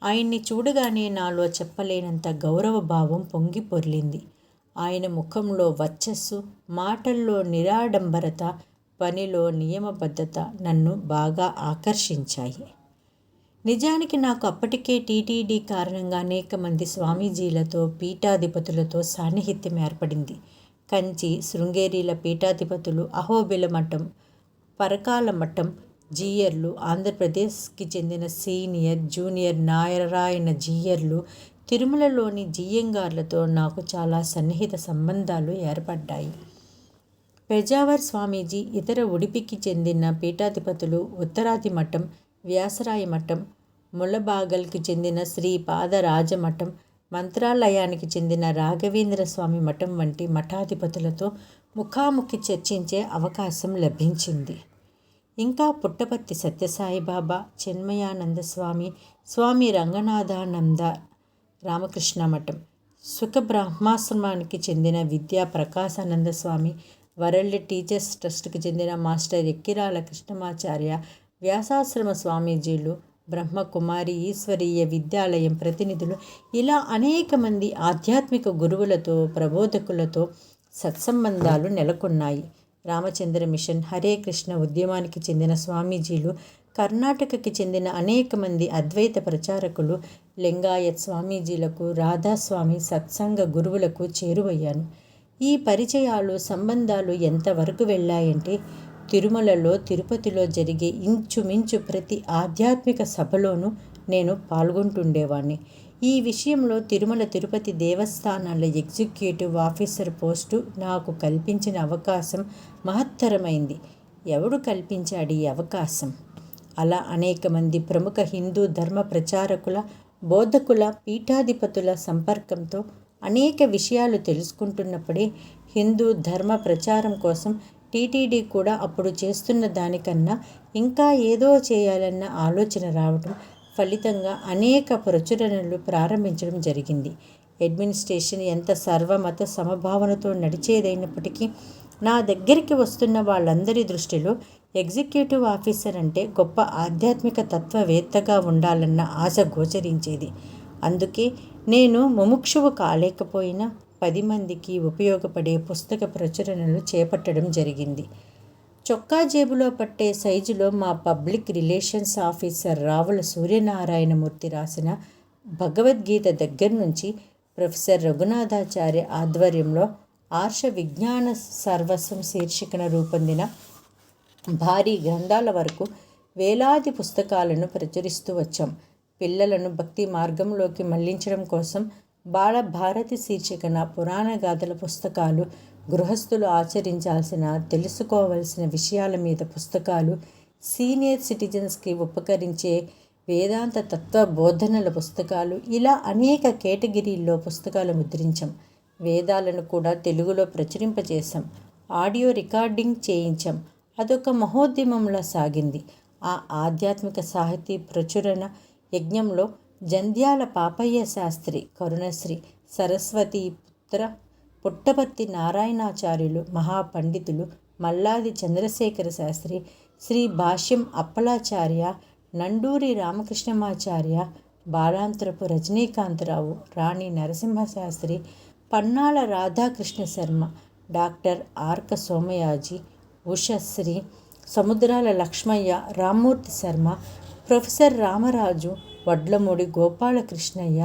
ఆయన్ని చూడగానే నాలో చెప్పలేనంత గౌరవ భావం పొంగి పొర్లింది. ఆయన ముఖంలో వర్చస్సు, మాటల్లో నిరాడంబరత, పనిలో నియమబద్ధత నన్ను బాగా ఆకర్షించాయి. నిజానికి నాకు అప్పటికే టీటీడీ కారణంగా అనేక మంది స్వామీజీలతో, పీఠాధిపతులతో సాన్నిహిత్యం ఏర్పడింది. కంచి, శృంగేరీల పీఠాధిపతులు, అహోబిల మఠం, పరకాల మఠం జీయర్లు, ఆంధ్రప్రదేశ్కి చెందిన సీనియర్, జూనియర్ నారాయణ జీయర్లు, తిరుమలలోని జీయంగార్లతో నాకు చాలా సన్నిహిత సంబంధాలు ఏర్పడ్డాయి. పెజావర్ స్వామీజీ, ఇతర ఉడిపికి చెందిన పీఠాధిపతులు, ఉత్తరాది మఠం, వ్యాసరాయ మఠం, ములబాగల్కి చెందిన శ్రీ పాదరాజ మఠం, మంత్రాలయానికి చెందిన రాఘవేంద్ర స్వామి మఠం వంటి మఠాధిపతులతో ముఖాముఖి చర్చించే అవకాశం లభించింది. ఇంకా పుట్టపర్తి సత్యసాయిబాబా, చిన్మయానంద స్వామి, స్వామి రంగనాథానంద రామకృష్ణ మఠం, సుఖ బ్రహ్మాశ్రమానికి చెందిన విద్యా ప్రకాశానంద స్వామి, వరల్డ్ టీచర్స్ ట్రస్ట్కి చెందిన మాస్టర్ ఎక్కిరాల కృష్ణమాచార్య, వ్యాసాశ్రమ స్వామీజీలు, బ్రహ్మకుమారి ఈశ్వరీయ విద్యాలయం ప్రతినిధులు, ఇలా అనేక మంది ఆధ్యాత్మిక గురువులతో, ప్రబోధకులతో సత్సంబంధాలు నెలకొన్నాయి. రామచంద్ర మిషన్, హరే కృష్ణ ఉద్యమానికి చెందిన స్వామీజీలు, కర్ణాటకకి చెందిన అనేక మంది అద్వైత ప్రచారకులు, లింగాయత్ స్వామీజీలకు, రాధాస్వామి సత్సంగ గురువులకు చేరువయ్యాను. ఈ పరిచయాలు, సంబంధాలు ఎంతవరకు వెళ్ళాయంటే తిరుమలలో, తిరుపతిలో జరిగే ఇంచుమించు ప్రతి ఆధ్యాత్మిక సభలోనూ నేను పాల్గొంటుండేవాణ్ణి. ఈ విషయంలో తిరుమల తిరుపతి దేవస్థానాల ఎగ్జిక్యూటివ్ ఆఫీసర్ పోస్టు నాకు కల్పించిన అవకాశం మహత్తరమైంది. ఎవడు కల్పించాడు ఈ అవకాశం? అలా అనేక మంది ప్రముఖ హిందూ ధర్మ ప్రచారకుల, బోధకుల, పీఠాధిపతుల సంపర్కంతో అనేక విషయాలు తెలుసుకుంటున్నప్పుడే హిందూ ధర్మ ప్రచారం కోసం టీటీడీ కూడా అప్పుడు చేస్తున్న దానికన్నా ఇంకా ఏదో చేయాలన్న ఆలోచన రావడం ఫలితంగా అనేక ప్రచురణలు ప్రారంభించడం జరిగింది. అడ్మినిస్ట్రేషన్ ఎంత సర్వమత సమభావనతో నడిచేదైనప్పటికీ నా దగ్గరికి వస్తున్న వాళ్ళందరి దృష్టిలో ఎగ్జిక్యూటివ్ ఆఫీసర్ అంటే గొప్ప ఆధ్యాత్మిక తత్వవేత్తగా ఉండాలన్న ఆశ గోచరించేది. అందుకే నేను ముముక్షువు కాలేకపోయినా 10 మందికి ఉపయోగపడే పుస్తక ప్రచురణలు చేపట్టడం జరిగింది. చొక్కా జేబులో పట్టే సైజులో మా public relations officer Ravula Suryanarayanamurthy రాసిన భగవద్గీత దగ్గర నుంచి ప్రొఫెసర్ రఘునాథాచార్య ఆధ్వర్యంలో ఆర్ష విజ్ఞాన సర్వస్వం శీర్షికన రూపొందిన భారీ గ్రంథాల వరకు వేలాది పుస్తకాలను ప్రచురిస్తూ వచ్చాం. పిల్లలను భక్తి మార్గంలోకి మళ్లించడం కోసం బాలభారతి శీర్షికన పురాణ గాథల పుస్తకాలు, గృహస్థులు ఆచరించాల్సిన తెలుసుకోవలసిన విషయాల మీద పుస్తకాలు, సీనియర్ సిటిజన్స్కి ఉపకరించే వేదాంత తత్వ బోధనల పుస్తకాలు, ఇలా అనేక కేటగిరీల్లో పుస్తకాలు ముద్రించాం. వేదాలను కూడా తెలుగులో ప్రచురింపజేశాం. ఆడియో రికార్డింగ్ చేయించాం. అదొక మహోద్యమంలా సాగింది. ఆ ఆధ్యాత్మిక సాహితీ ప్రచురణ యజ్ఞంలో జంధ్యాల పాపయ్య శాస్త్రి, కరుణశ్రీ సరస్వతి పుట్టపర్తి నారాయణాచార్యులు, మహాపండితులు మల్లాది చంద్రశేఖర శాస్త్రి, శ్రీ భాష్యం అప్పలాచార్య, నండూరి రామకృష్ణమాచార్య, బాలాంతరపు రజనీకాంతరావు, రాణి నరసింహశాస్త్రి, పన్నాల రాధాకృష్ణ శర్మ, డాక్టర్ ఆర్క సోమయాజీ, ఉషశ్రీ, సముద్రాల లక్ష్మయ్య, రామ్మూర్తి శర్మ, ప్రొఫెసర్ రామరాజు, వడ్లమూడి గోపాలకృష్ణయ్య,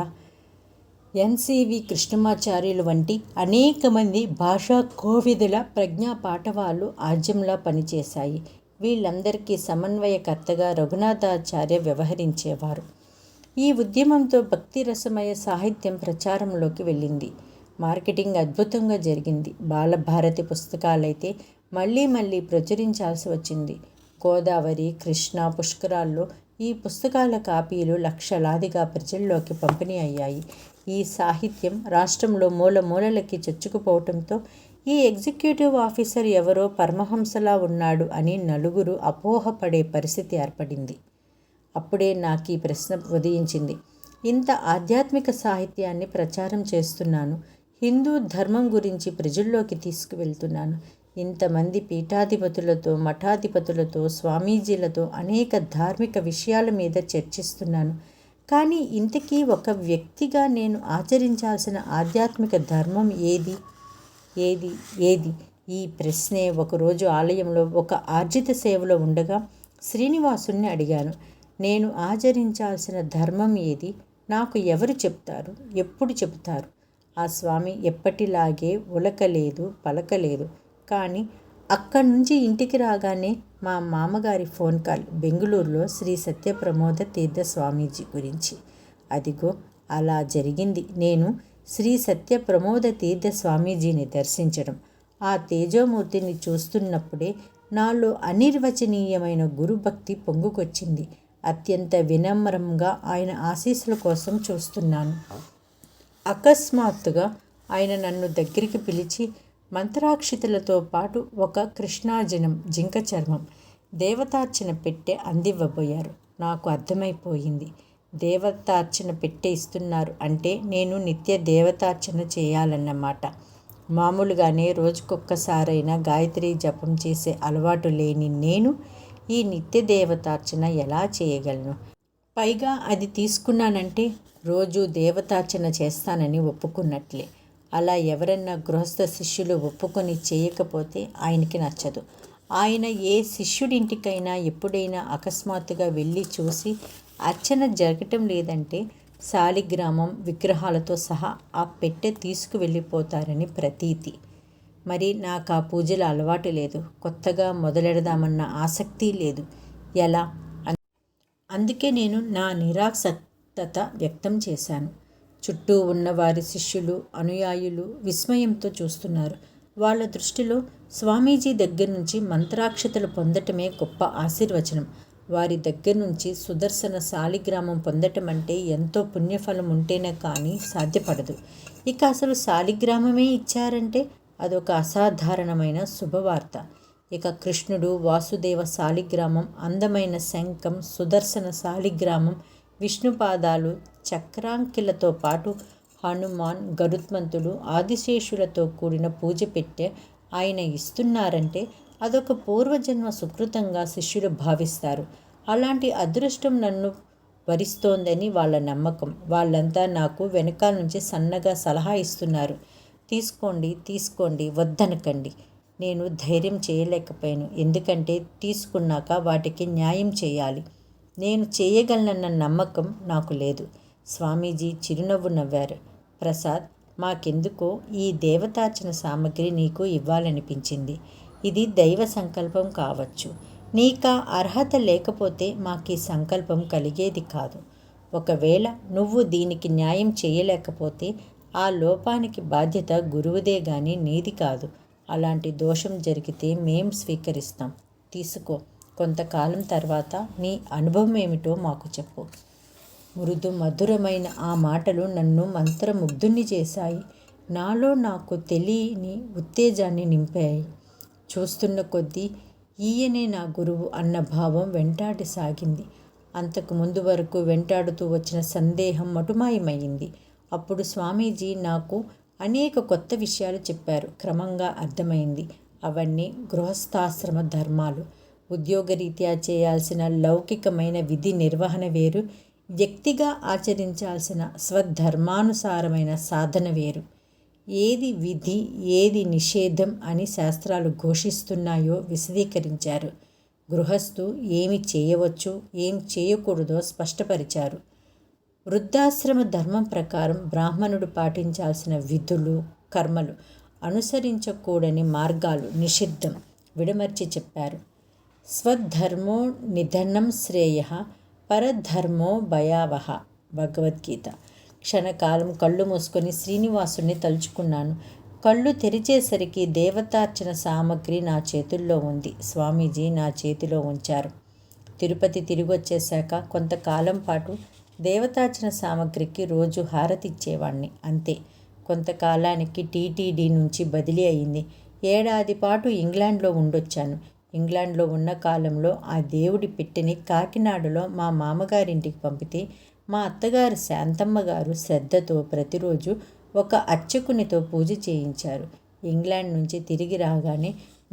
ఎన్సివి కృష్ణమాచార్యులు వంటి అనేక మంది భాషా కోవిదుల ప్రజ్ఞా పాఠవాలు ఆజ్యంలా పనిచేశాయి. వీళ్ళందరికీ సమన్వయకర్తగా రఘునాథాచార్య వ్యవహరించేవారు. ఈ ఉద్యమంతో భక్తి రసమయ సాహిత్యం ప్రచారంలోకి వెళ్ళింది. మార్కెటింగ్ అద్భుతంగా జరిగింది. బాలభారతి పుస్తకాలైతే మళ్ళీ మళ్ళీ ప్రచురించాల్సి వచ్చింది. గోదావరి, కృష్ణా పుష్కరాల్లో ఈ పుస్తకాల కాపీలు లక్షలాదిగా ప్రజల్లోకి పంపిణీ అయ్యాయి. ఈ సాహిత్యం రాష్ట్రంలో మూల మూలలకి చొచ్చుకుపోవటంతో ఈ ఎగ్జిక్యూటివ్ ఆఫీసర్ ఎవరో పరమహంసలా ఉన్నాడు అని నలుగురు అపోహపడే పరిస్థితి ఏర్పడింది. అప్పుడే నాకు ఈ ప్రశ్న ఉదయించింది. ఇంత ఆధ్యాత్మిక సాహిత్యాన్ని ప్రచారం చేస్తున్నాను, హిందూ ధర్మం గురించి ప్రజల్లోకి తీసుకువెళ్తున్నాను, ఇంతమంది పీఠాధిపతులతో, మఠాధిపతులతో, స్వామీజీలతో అనేక ధార్మిక విషయాల మీద చర్చిస్తున్నాను. కానీ ఇంతకీ ఒక వ్యక్తిగా నేను ఆచరించాల్సిన ఆధ్యాత్మిక ధర్మం ఏది? ఈ ప్రశ్నే ఒకరోజు ఆలయంలో ఒక ఆర్జిత సేవలో ఉండగా శ్రీనివాసుని అడిగాను. నేను ఆచరించాల్సిన ధర్మం ఏది? నాకు ఎవరు చెప్తారు? ఎప్పుడు చెబుతారు? ఆ స్వామి ఎప్పటిలాగే ఉలకలేదు, పలకలేదు. కానీ అక్కడి నుంచి ఇంటికి రాగానే మా మామగారి ఫోన్ కాల్, బెంగుళూరులో శ్రీ సత్యప్రమోద తీర్థ స్వామీజీ గురించి. అదిగో అలా జరిగింది నేను శ్రీ సత్యప్రమోద తీర్థ స్వామీజీని దర్శించడం. ఆ తేజోమూర్తిని చూస్తున్నప్పుడే నాలో అనిర్వచనీయమైన గురుభక్తి పొంగుకొచ్చింది. అత్యంత వినమ్రంగా ఆయన ఆశీస్సుల కోసం చూస్తున్నాను. అకస్మాత్తుగా ఆయన నన్ను దగ్గరికి పిలిచి మంత్రాక్షితులతో పాటు ఒక కృష్ణాజనం, జింక చర్మం, దేవతార్చన పెట్టె అందివ్వబోయారు. నాకు అర్థమైపోయింది. దేవతార్చన పెట్టె ఇస్తున్నారు అంటే నేను నిత్య దేవతార్చన చేయాలన్నమాట. మామూలుగానే రోజుకొక్కసారైనా గాయత్రి జపం చేసే అలవాటు లేని నేను ఈ నిత్య దేవతార్చన ఎలా చేయగలను? పైగా అది తీసుకున్నానంటే రోజు దేవతార్చన చేస్తానని ఒప్పుకున్నట్లే. అలా ఎవరన్నా గృహస్థ శిష్యులు ఒప్పుకొని చేయకపోతే ఆయనకి నచ్చదు. ఆయన ఏ శిష్యుడింటికైనా ఎప్పుడైనా అకస్మాత్తుగా వెళ్ళి చూసి అర్చన జరగటం లేదంటే శాలిగ్రామం, విగ్రహాలతో సహా ఆ పెట్టె తీసుకువెళ్ళిపోతారని ప్రతీతి. మరి నాకు ఆ పూజల అలవాటు లేదు. కొత్తగా మొదలెడదామన్న ఆసక్తి లేదు. ఎలా? అందుకే నేను నా నిరాసక్తత వ్యక్తం చేశాను. చుట్టూ ఉన్న వారి శిష్యులు, అనుయాయులు విస్మయంతో చూస్తున్నారు. వాళ్ళ దృష్టిలో స్వామీజీ దగ్గర నుంచి మంత్రాక్షతలు పొందటమే గొప్ప ఆశీర్వచనం. వారి దగ్గర నుంచి సుదర్శన శాలిగ్రామం పొందటం అంటే ఎంతో పుణ్యఫలం ఉంటేనే కానీ సాధ్యపడదు. ఇక అసలు శాలిగ్రామమే ఇచ్చారంటే అదొక అసాధారణమైన శుభవార్త. ఇక కృష్ణుడు వాసుదేవ శాలిగ్రామం, అందమైన శంఖం, సుదర్శన శాలిగ్రామం, విష్ణుపాదాలు, చక్రాంకిలతో పాటు హనుమాన్, గరుత్మంతుడు, ఆదిశేషులతో కూడిన పూజ పెట్టే ఆయన ఇస్తున్నారంటే అదొక పూర్వజన్మ సుకృతంగా శిష్యులు భావిస్తారు. అలాంటి అదృష్టం నన్ను వరిస్తోందని వాళ్ళ నమ్మకం. వాళ్ళంతా నాకు వెనకాల నుంచి సన్నగా సలహా ఇస్తున్నారు. తీసుకోండి, తీసుకోండి, వద్దనకండి. నేను ధైర్యం చేయలేకపోయాను. ఎందుకంటే తీసుకున్నాక వాటికి న్యాయం చేయాలి. నేను చేయగలనన్న నమ్మకం నాకు లేదు. స్వామీజీ చిరునవ్వు నవ్వారు. ప్రసాద్, మాకెందుకో ఈ దేవతార్చన సామగ్రి నీకు ఇవ్వాలనిపించింది. ఇది దైవ సంకల్పం కావచ్చు. నీకా అర్హత లేకపోతే మాకీ సంకల్పం కలిగేది కాదు. ఒకవేళ నువ్వు దీనికి న్యాయం చేయలేకపోతే ఆ లోపానికి బాధ్యత గురువుదే గాని నీది కాదు. అలాంటి దోషం జరిగితే మేం స్వీకరిస్తాం. తీసుకో. కొంతకాలం తర్వాత నీ అనుభవం ఏమిటో మాకు చెప్పు. మృదు మధురమైన ఆ మాటలు నన్ను మంత్రముగ్ధుణ్ణి చేశాయి. నాలో నాకు తెలియని ఉత్తేజాన్ని నింపాయి. చూస్తున్న కొద్దీ ఈయనే నా గురువు అన్న భావం వెంటాడి సాగింది. అంతకు ముందు వరకు వెంటాడుతూ వచ్చిన సందేహం మటుమాయమైంది. అప్పుడు స్వామీజీ నాకు అనేక కొత్త విషయాలు చెప్పారు. క్రమంగా అర్థమైంది. అవన్నీ గృహస్థాశ్రమ ధర్మాలు. ఉద్యోగరీత్యా చేయాల్సిన లౌకికమైన విధి నిర్వహణ వేరు, వ్యక్తిగా ఆచరించాల్సిన స్వధర్మానుసారమైన సాధన వేరు. ఏది విధి, ఏది నిషేధం అని శాస్త్రాలు ఘోషిస్తున్నాయో విశదీకరించారు. గృహస్థు ఏమి చేయవచ్చు, ఏం చేయకూడదో స్పష్టపరిచారు. వృద్ధాశ్రమ ధర్మం ప్రకారం బ్రాహ్మణుడు పాటించాల్సిన విధులు, కర్మలు, అనుసరించకూడని మార్గాలు నిషిద్ధం విడమర్చి చెప్పారు. స్వధర్మో నిధనం శ్రేయః, పరధర్మో భయావహ. భగవద్గీత. క్షణకాలం కళ్ళు మూసుకొని శ్రీనివాసుని తలుచుకున్నాను. కళ్ళు తెరిచేసరికి దేవతార్చన సామగ్రి నా చేతుల్లో ఉంది. స్వామీజీ నా చేతిలో ఉంచారు. తిరుపతి తిరిగొచ్చేశాక కొంతకాలం పాటు దేవతార్చన సామగ్రికి రోజు హారతిచ్చేవాణ్ణి. అంతే. కొంతకాలానికి టీటీడీ నుంచి బదిలీ అయింది. ఏడాది పాటు ఇంగ్లాండ్లో ఉండొచ్చాను. ఇంగ్లాండ్లో ఉన్న కాలంలో ఆ దేవుడి పెట్టెని కాకినాడలో మా మామగారింటికి పంపితే మా అత్తగారు శాంతమ్మ గారు శ్రద్ధతో ప్రతిరోజు ఒక అర్చకునితో పూజ చేయించారు. ఇంగ్లాండ్ నుంచి తిరిగి రాగానే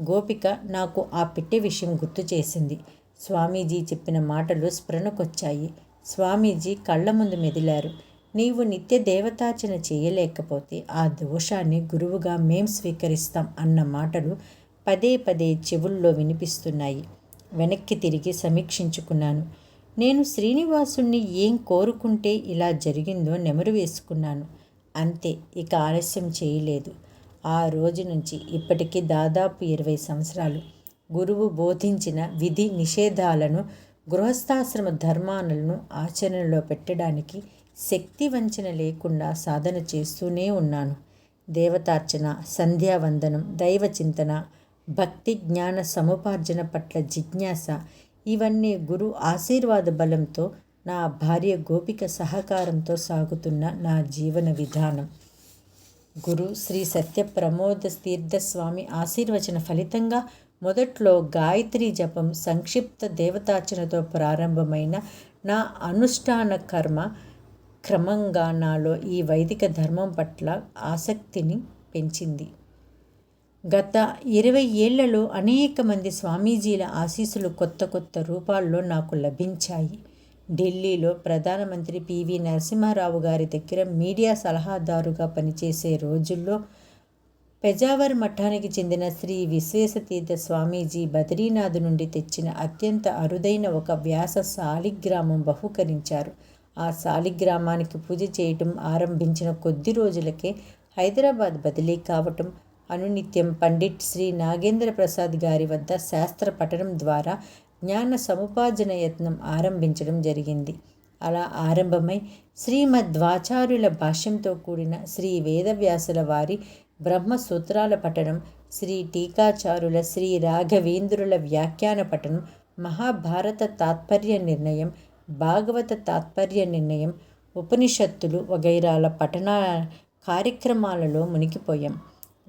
గోపిక నాకు ఆ పెట్టె విషయం గుర్తు చేసింది. స్వామీజీ చెప్పిన మాటలు స్ఫురణకొచ్చాయి. స్వామీజీ కళ్ళ ముందు మెదిలారు. నీవు నిత్య దేవతార్చన చేయలేకపోతే ఆ దోషాన్ని గురువుగా మేం స్వీకరిస్తాం అన్న మాటలు పదే పదే చెవుల్లో వినిపిస్తున్నాయి. వెనక్కి తిరిగి సమీక్షించుకున్నాను. నేను శ్రీనివాసుణ్ణి ఏం కోరుకుంటే ఇలా జరిగిందో నెమరు వేసుకున్నాను. అంతే. ఇక ఆలస్యం చేయలేదు. ఆ రోజు నుంచి ఇప్పటికి దాదాపు 20 సంవత్సరాలు గురువు బోధించిన విధి నిషేధాలను, గృహస్థాశ్రమ ధర్మాలను ఆచరణలో పెట్టడానికి శక్తి వంచన లేకుండా సాధన చేస్తూనే ఉన్నాను. దేవతార్చన, సంధ్యావందనం, దైవచింతన, భక్తి జ్ఞాన సముపార్జన పట్ల జిజ్ఞాస, ఇవన్నీ గురు ఆశీర్వాద బలంతో, నా భార్య గోపిక సహకారంతో సాగుతున్న నా జీవన విధానం. గురు శ్రీ సత్య ప్రమోద తీర్థస్వామి ఆశీర్వచన ఫలితంగా మొదట్లో గాయత్రీ జపం, సంక్షిప్త దేవతార్చనతో ప్రారంభమైన నా అనుష్ఠాన కర్మ క్రమంగా నాలో ఈ వైదిక ధర్మం పట్ల ఆసక్తిని పెంచింది. గత 20 ఏళ్లలో అనేక మంది స్వామీజీల ఆశీస్సులు కొత్త కొత్త రూపాల్లో నాకు లభించాయి. ఢిల్లీలో ప్రధానమంత్రి పివి నరసింహారావు గారి దగ్గర మీడియా సలహాదారుగా పనిచేసే రోజుల్లో పెజావర్ మఠానికి చెందిన శ్రీ విశ్వేశతీర్థ స్వామీజీ బద్రీనాథ్ నుండి తెచ్చిన అత్యంత అరుదైన ఒక వ్యాస శాలిగ్రామం బహూకరించారు. ఆ శాలిగ్రామానికి పూజ చేయటం ఆరంభించిన కొద్ది రోజులకే హైదరాబాద్ బదిలీ కావటం, అనునిత్యం పండిట్ శ్రీ నాగేంద్ర ప్రసాద్ గారి వద్ద శాస్త్ర పఠనం ద్వారా జ్ఞాన సముపార్జన యత్నం ఆరంభించడం జరిగింది. అలా ఆరంభమై శ్రీమద్వాచార్యుల భాష్యంతో కూడిన శ్రీ వేదవ్యాసుల వారి బ్రహ్మసూత్రాల పఠనం, శ్రీ టీకాచారుల శ్రీ రాఘవేంద్రుల వ్యాఖ్యాన పఠనం, మహాభారత తాత్పర్య నిర్ణయం, భాగవత తాత్పర్య నిర్ణయం, ఉపనిషత్తులు వగైరాల పఠన కార్యక్రమాలలో మునిగిపోయాం.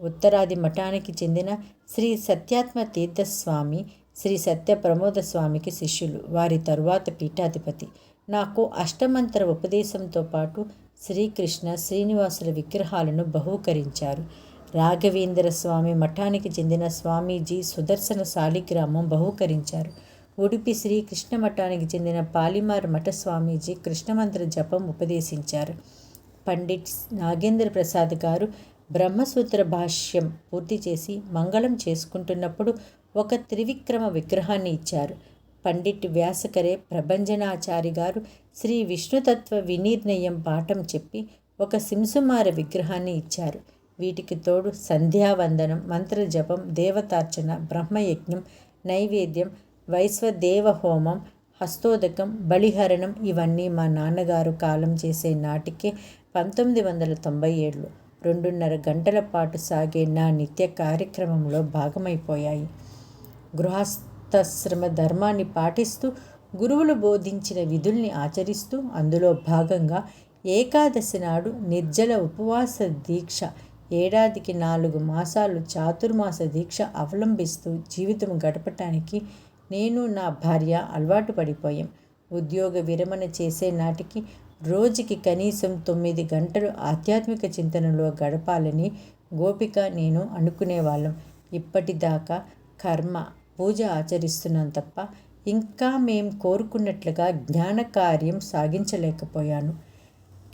ఉత్తరాది మఠానికి చెందిన శ్రీ సత్యాత్మ తీర్థస్వామి, శ్రీ సత్య ప్రమోద స్వామికి శిష్యులు. వారి తరువాత పీఠాధిపతి. నాకు అష్టమంత్ర ఉపదేశంతో పాటు శ్రీకృష్ణ, శ్రీనివాసుల విగ్రహాలను బహూకరించారు. రాఘవేంద్ర స్వామి మఠానికి చెందిన స్వామీజీ సుదర్శన శాలిగ్రామం బహూకరించారు. ఉడిపి శ్రీకృష్ణ మఠానికి చెందిన పాలిమార్ మఠ స్వామీజీ కృష్ణమంత్ర జపం ఉపదేశించారు. పండిట్ నాగేంద్ర ప్రసాద్ గారు బ్రహ్మసూత్ర భాష్యం పూర్తి చేసి మంగళం చేసుకుంటున్నప్పుడు ఒక త్రివిక్రమ విగ్రహాన్ని ఇచ్చారు. పండిట్ వ్యాసకరే ప్రభంజనాచారి గారు శ్రీ విష్ణుతత్వ వినిర్ణయం పాఠం చెప్పి ఒక సింసుమార విగ్రహాన్ని ఇచ్చారు. వీటికి తోడు సంధ్యావందనం, మంత్రజపం, దేవతార్చన, బ్రహ్మయజ్ఞం, నైవేద్యం, వైశ్వదేవ హోమం, హస్తోదకం, బలిహరణం ఇవన్నీ మా నాన్నగారు కాలం చేసే నాటికే 1997లో 2.5 గంటల పాటు సాగే నా నిత్య కార్యక్రమంలో భాగమైపోయాయి. గృహస్థాశ్రమ ధర్మాన్ని పాటిస్తూ, గురువులు బోధించిన విధుల్ని ఆచరిస్తూ, అందులో భాగంగా ఏకాదశి నాడు నిర్జల ఉపవాస దీక్ష, ఏడాదికి 4 మాసాలు చాతుర్మాస దీక్ష అవలంబిస్తూ జీవితం గడపటానికి నేను, నా భార్య అలవాటు పడిపోయాం. ఉద్యోగ విరమణ చేసే నాటికి రోజుకి కనీసం 9 గంటలు ఆధ్యాత్మిక చింతనలో గడపాలని గోపిక, నేను అనుకునేవాళ్ళం. ఇప్పటిదాకా కర్మ, పూజ ఆచరిస్తున్నాను తప్ప ఇంకా మేం కోరుకున్నట్లుగా జ్ఞాన కార్యం సాగించలేకపోయాను.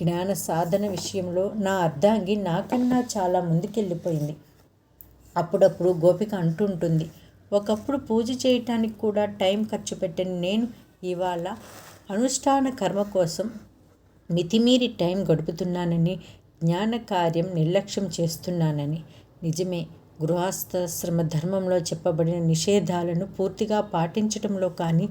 జ్ఞాన సాధన విషయంలో నా అర్ధాంగి నాకన్నా చాలా ముందుకెళ్ళిపోయింది. అప్పుడప్పుడు గోపిక అంటుంటుంది, ఒకప్పుడు పూజ చేయటానికి కూడా టైం ఖర్చు పెట్టని నేను ఇవాళ అనుష్ఠాన కర్మ కోసం మితిమీరి టైం గడుపుతున్నానని, జ్ఞాన కార్యం నిర్లక్ష్యం చేస్తున్నానని. నిజమే, గృహస్థాశ్రమ ధర్మంలో చెప్పబడిన నిషేధాలను పూర్తిగా పాటించటంలో కానీ,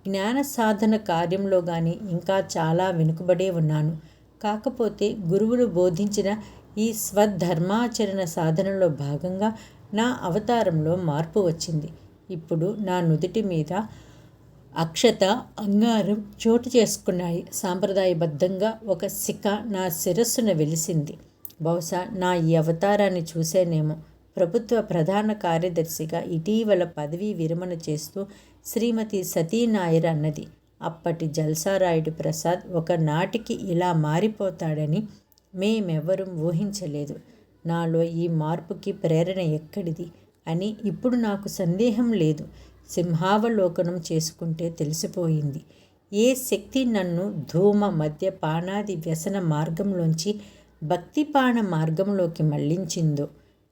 జ్ఞాన సాధన కార్యంలో కానీ ఇంకా చాలా వెనుకబడే ఉన్నాను. కాకపోతే గురువులు బోధించిన ఈ స్వధర్మాచరణ సాధనలో భాగంగా నా అవతారంలో మార్పు వచ్చింది. ఇప్పుడు నా నుదుటి మీద అక్షత, అంగారం చోటు చేసుకున్నాయి. సాంప్రదాయబద్ధంగా ఒక శిఖ నా శిరస్సున వెలిసింది. బహుశా నా ఈ అవతారాన్ని చూసేనేమో. ప్రభుత్వ ప్రధాన కార్యదర్శిగా ఇటీవల పదవీ విరమణ చేస్తూ శ్రీమతి సతీనాయర్ అన్నది. అప్పటి జల్సారాయుడు ప్రసాద్ ఒకనాటికి ఇలా మారిపోతాడని మేమెవ్వరూ ఊహించలేదు. నాలో ఈ మార్పుకి ప్రేరణ ఎక్కడిది అని ఇప్పుడు నాకు సందేహం లేదు. సింహావలోకనం చేసుకుంటే తెలిసిపోయింది. ఏ శక్తి నన్ను ధూమ, మద్య, పానాది వ్యసన మార్గంలోంచి భక్తిపాన మార్గంలోకి మళ్లించిందో,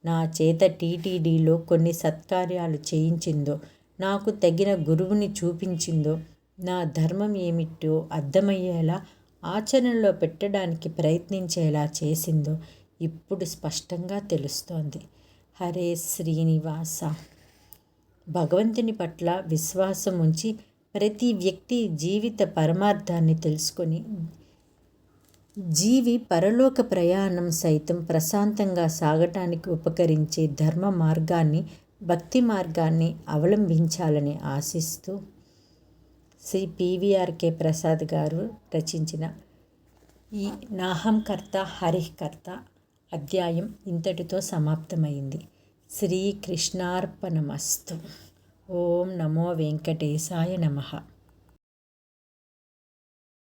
నా చేత టీటీడీలో కొన్ని సత్కార్యాలు చేయించిందో, నాకు తగిన గురువుని చూపించిందో, నా ధర్మం ఏమిటో అర్థమయ్యేలా ఆచరణలో పెట్టడానికి ప్రయత్నించేలా చేసిందో ఇప్పుడు స్పష్టంగా తెలుస్తోంది. హరే శ్రీనివాస. భగవంతుని పట్ల విశ్వాసం ఉంచి ప్రతి వ్యక్తి జీవిత పరమార్థాన్ని తెలుసుకొని జీవి పరలోక ప్రయాణం సైతం ప్రశాంతంగా సాగటానికి ఉపకరించే ధర్మ మార్గాన్ని, భక్తి మార్గాన్ని అవలంబించాలని ఆశిస్తూ శ్రీ పివిఆర్కే ప్రసాద్ గారు రచించిన ఈ నాహం కర్త హరిః కర్త అధ్యాయం ఇంతటితో సమాప్తమైంది. శ్రీకృష్ణార్పణమస్తు. ఓం నమో వెంకటేశాయ నమః.